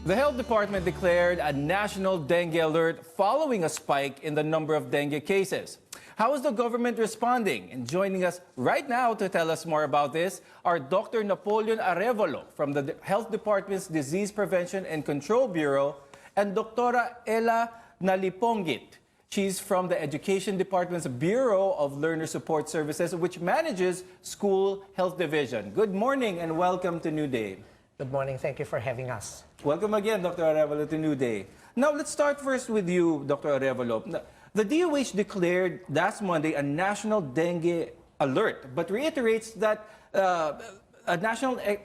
The health department declared a national dengue alert following a spike in the number of dengue cases. How is the government responding? And joining us right now to tell us more about this are Dr. Napoleon Arevalo from the Health Department's Disease Prevention and Control Bureau and Dr. Ella Nalipongit. She's from the Education Department's Bureau of Learner Support Services, which manages School Health Division. Good morning and welcome to New Day. Good morning. Thank you for having us. Welcome again, Dr. Arevalo, to New Day. Now, let's start first with you, Dr. Arevalo. The DOH declared last Monday a national dengue alert, but reiterates that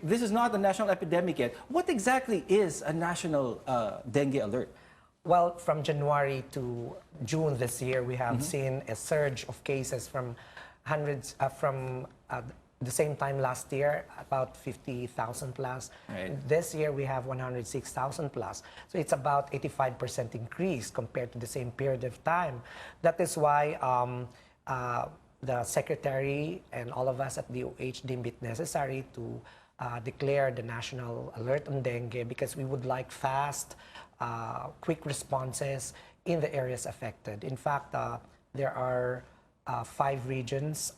this is not a national epidemic yet. What exactly is a national dengue alert? Well, from January to June this year, we have seen a surge of cases from the same time last year, about 50,000 plus. Right. This year, we have 106,000 plus. So it's about 85% increase compared to the same period of time. That is why the Secretary and all of us at DOH deemed it necessary to declare the national alert on dengue, because we would like fast, quick responses in the areas affected. In fact, there are 5 regions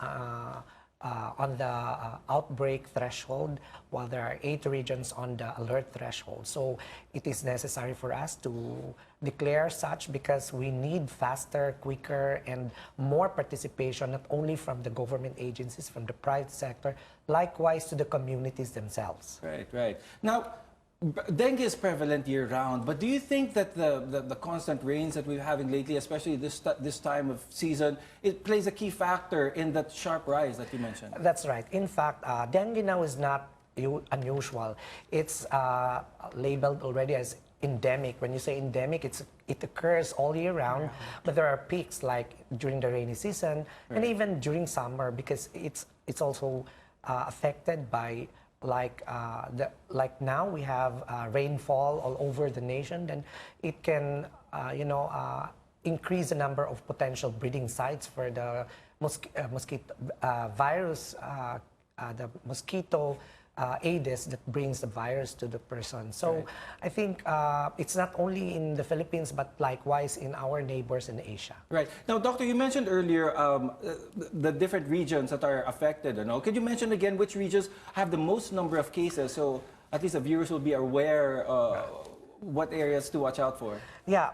on the outbreak threshold, while there are 8 regions on the alert threshold. So it is necessary for us to declare such, because we need faster, quicker, and more participation, not only from the government agencies, from the private sector, likewise to the communities themselves. Right, right. Now, dengue is prevalent year-round, but do you think that the constant rains that we're having lately, especially this time of season, it plays a key factor in that sharp rise that you mentioned? That's right. In fact, dengue now is not unusual. It's labeled already as endemic. When you say endemic, it occurs all year round, but there are peaks like during the rainy season and even during summer, because it's also affected by like now we have rainfall all over the nation. Then it can increase the number of potential breeding sites for the mosquito virus, the mosquito Aedes that brings the virus to the person. So I think it's not only in the Philippines, but likewise in our neighbors in Asia. Right. Now, Doctor, you mentioned earlier the different regions that are affected. Could you mention again which regions have the most number of cases, so at least the viewers will be aware what areas to watch out for? Yeah,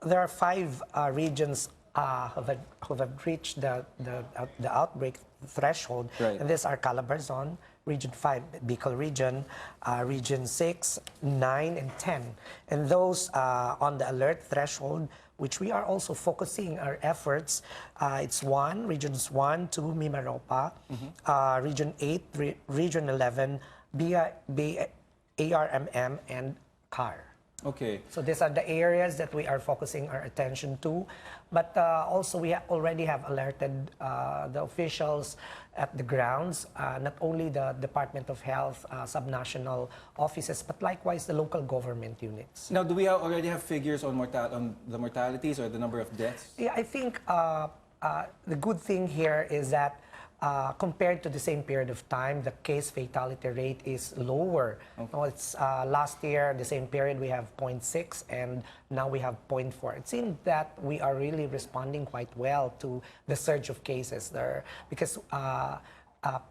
there are 5 regions who have reached the outbreak threshold, and these are Calabarzon, Region 5, Bicol Region, Region 6, 9, and 10. And those on the alert threshold, which we are also focusing our efforts, it's Regions 1, 2, Mimaropa, Region 8, Region 11, ARMM, and CAR. Okay. So these are the areas that we are focusing our attention to. But also we already have alerted the officials at the grounds, not only the Department of Health subnational offices, but likewise the local government units. Now, do we already have figures on the mortalities or the number of deaths? Yeah, I think the good thing here is that compared to the same period of time, the case fatality rate is lower. Okay. It's last year, the same period, we have 0.6, and now we have 0.4. It seems that we are really responding quite well to the surge of cases there, because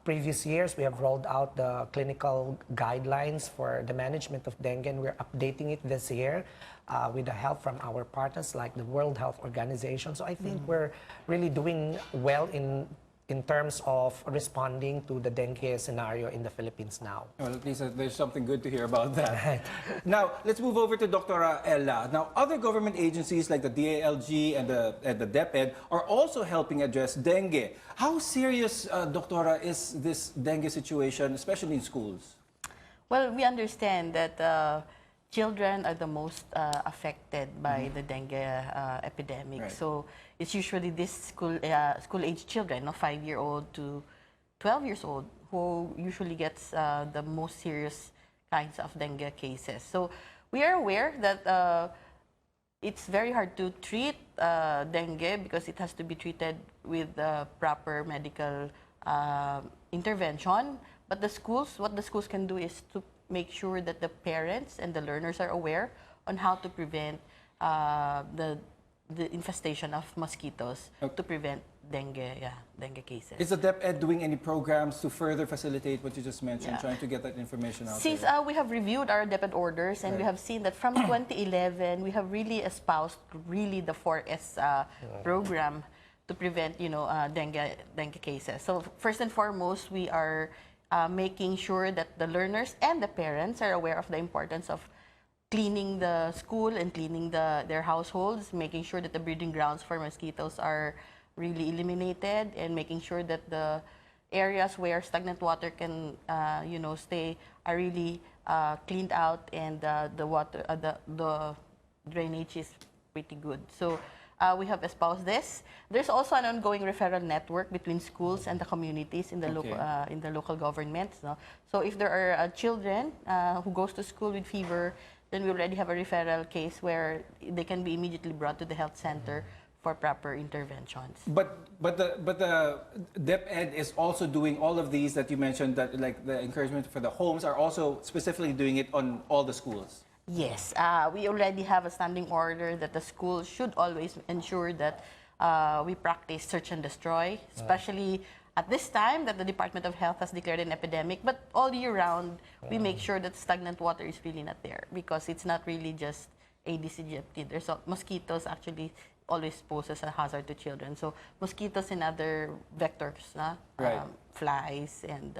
previous years we have rolled out the clinical guidelines for the management of dengue, and we're updating it this year with the help from our partners like the World Health Organization. So I think we're really doing well in terms of responding to the dengue scenario in the Philippines now. Well, at least there's something good to hear about that. Now, let's move over to Dr. Ella. Now, other government agencies like the DALG and the DepEd are also helping address dengue. How serious, Doctora, is this dengue situation, especially in schools? Well, we understand that children are the most affected by the dengue epidemic. Right. So it's usually this school-age children, 5-year-old to 12 years old, who usually gets the most serious kinds of dengue cases. So we are aware that it's very hard to treat dengue because it has to be treated with proper medical intervention. But the schools, what the schools can do is to make sure that the parents and the learners are aware on how to prevent the infestation of mosquitoes to prevent dengue cases. Is the DepEd doing any programs to further facilitate what you just mentioned, Yeah. trying to get that information out Since there? we have reviewed our DepEd orders and we have seen that from 2011, we have really espoused the 4S program to prevent, dengue cases. So first and foremost, we are making sure that the learners and the parents are aware of the importance of cleaning the school and cleaning their households, making sure that the breeding grounds for mosquitoes are really eliminated, and making sure that the areas where stagnant water can, stay are really cleaned out, and the drainage is pretty good. So we have espoused this. There's also an ongoing referral network between schools and the communities in the local governments. No? So if there are children who goes to school with fever, then we already have a referral case where they can be immediately brought to the health center for proper interventions. But the DepEd is also doing all of these that you mentioned, that like the encouragement for the homes are also specifically doing it on all the schools. Yes, we already have a standing order that the school should always ensure that we practice search and destroy, especially at this time that the Department of Health has declared an epidemic. But all year round, we make sure that stagnant water is really not there, because it's not really just Aedes aegypti. There's mosquitoes actually always poses a hazard to children. So mosquitoes and other vectors, flies and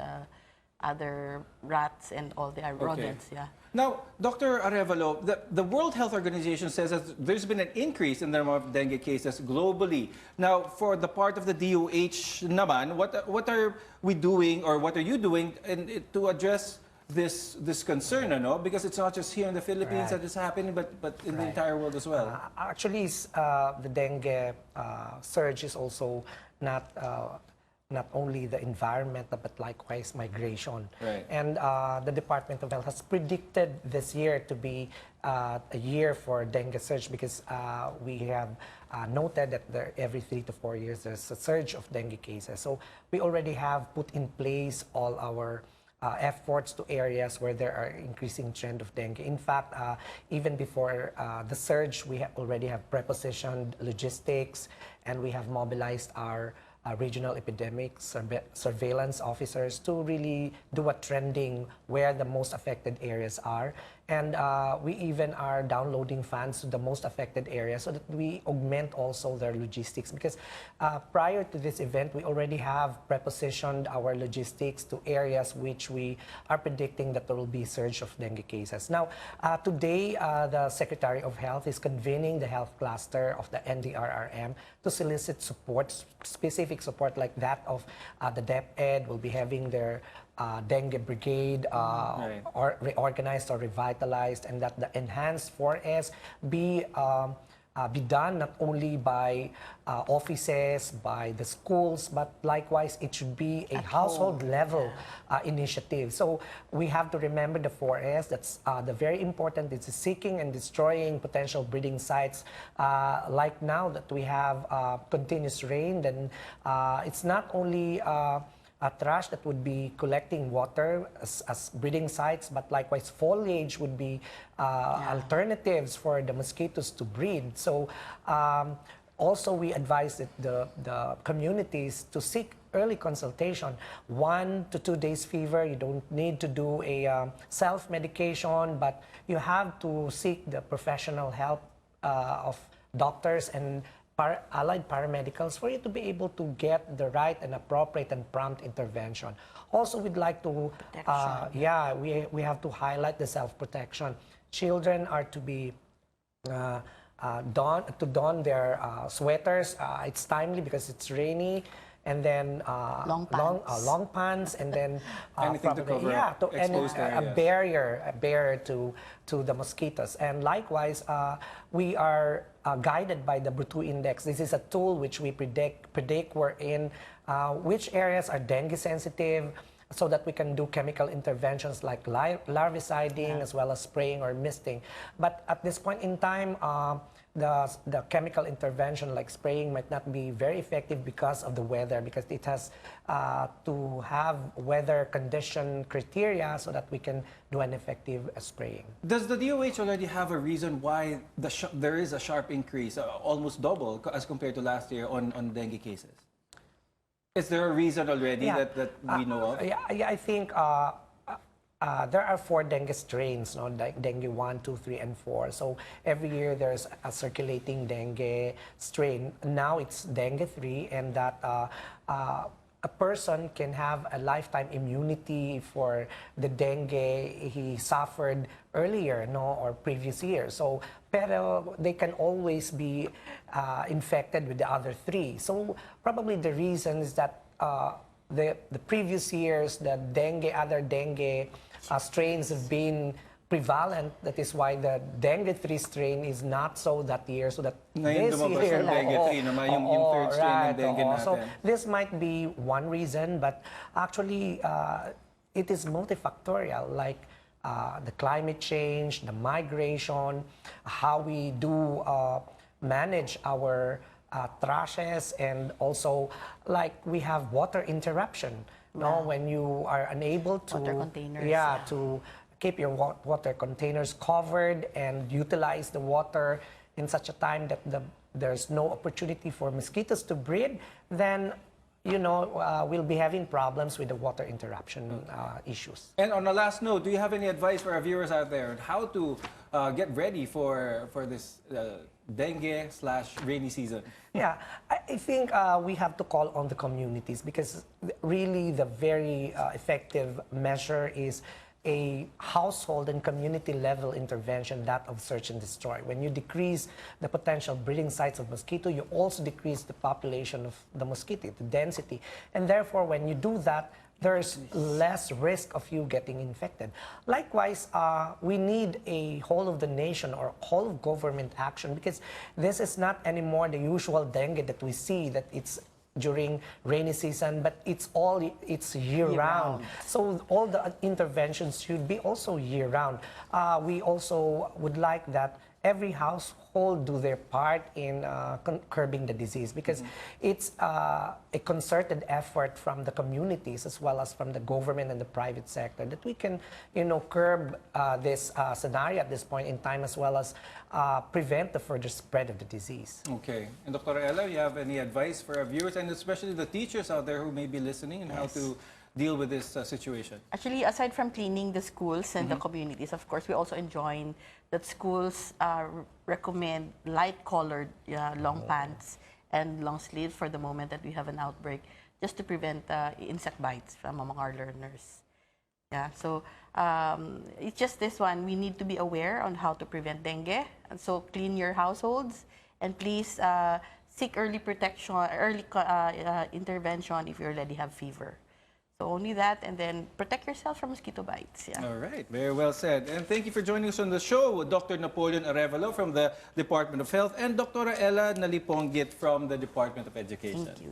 other rats and all the rodents. Yeah. Now, Dr. Arevalo, the World Health Organization says that there's been an increase in the number of dengue cases globally. Now, for the part of the DOH naman, what are we doing, or what are you doing to address this concern, no? Because it's not just here in the Philippines that is happening, but in the entire world as well. Actually, the dengue surge is also not only the environment, but likewise migration. Right. And the Department of Health has predicted this year to be a year for dengue surge, because we have noted that every 3 to 4 years there's a surge of dengue cases. So we already have put in place all our efforts to areas where there are increasing trend of dengue. In fact, even before the surge, we already have prepositioned logistics, and we have mobilized our regional epidemic surveillance officers to really do a trending where the most affected areas are. And we even are downloading funds to the most affected areas so that we augment also their logistics. Because prior to this event, we already have prepositioned our logistics to areas which we are predicting that there will be a surge of dengue cases. Now, today, the Secretary of Health is convening the health cluster of the NDRRM to solicit support, specific support like that of the DepEd. Will be having their dengue brigade or reorganized or revitalized, and that the enhanced 4S be done not only by offices, by the schools, but likewise it should be a household level initiative. So we have to remember the 4S. That's the very important. It's seeking and destroying potential breeding sites. Like now that we have continuous rain, then it's not only trash that would be collecting water as breeding sites, but likewise foliage would be alternatives for the mosquitoes to breed. So also we advise that the communities to seek early consultation. 1 to 2 days fever, you don't need to do a self-medication, but you have to seek the professional help of doctors and allied paramedicals for you to be able to get the right and appropriate and prompt intervention. Also, we'd like to, we have to highlight the self-protection. Children are to be don their sweaters. It's timely because it's rainy. And then long pants, and then anything to cover up exposed areas. a barrier to the mosquitoes. And likewise, we are guided by the Brutu Index. This is a tool which we predict which areas are dengue sensitive, so that we can do chemical interventions like larviciding as well as spraying or misting. But at this point in time, the chemical intervention like spraying might not be very effective because of the weather, because it has to have weather condition criteria so that we can do an effective spraying. Does the DOH already have a reason why there is a sharp increase, almost double as compared to last year on dengue cases? Is there a reason already that we know of? Yeah, I think there are 4 dengue strains, no? Like dengue 1, 2, 3, and 4. So every year there's a circulating dengue strain. Now it's dengue 3, and that a person can have a lifetime immunity for the dengue he suffered earlier, no, or previous year. So, pero they can always be infected with the other 3. So probably the reason is that the previous years, the other dengue strains have been prevalent. That is why the dengue 3 strain is not so that year. So that Ngayon this lumabas year, yung dengue 3 naman, yung third strain ng dengue natin. So this might be one reason, but actually it is multifactorial, like the climate change, the migration, how we do manage our trashes, and also like we have water interruption. No, when you are unable to Water containers, to keep your water containers covered and utilize the water in such a time that there's no opportunity for mosquitoes to breed, then we'll be having problems with the water interruption issues. And on the last note, do you have any advice for our viewers out there on how to get ready for this dengue/rainy season? Yeah, I think we have to call on the communities, because really the very effective measure is a household and community level intervention, that of search and destroy. When you decrease the potential breeding sites of mosquito, you also decrease the population of the mosquito, the density. And therefore, when you do that, there's less risk of you getting infected. Likewise, we need a whole of the nation or whole of government action, because this is not anymore the usual dengue that we see, that it's during rainy season, but it's year-round. So all the interventions should be also year-round. We also would like that every household do their part in curbing the disease, because it's a concerted effort from the communities as well as from the government and the private sector that we can, curb this scenario at this point in time, as well as prevent the further spread of the disease. Okay. And Dr. Ella, you have any advice for our viewers and especially the teachers out there who may be listening, and how to deal with this situation? Actually, aside from cleaning the schools and the communities, of course, we also enjoin that schools recommend light-colored long pants and long sleeves for the moment that we have an outbreak, just to prevent insect bites from among our learners. Yeah, so it's just this one. We need to be aware on how to prevent dengue. And so clean your households, and please seek early protection, early intervention if you already have fever. So only that, and then protect yourself from mosquito bites. Yeah. All right, very well said. And thank you for joining us on the show, Dr. Napoleon Arevalo from the Department of Health and Dr. Ella Nalipongit from the Department of Education. Thank you.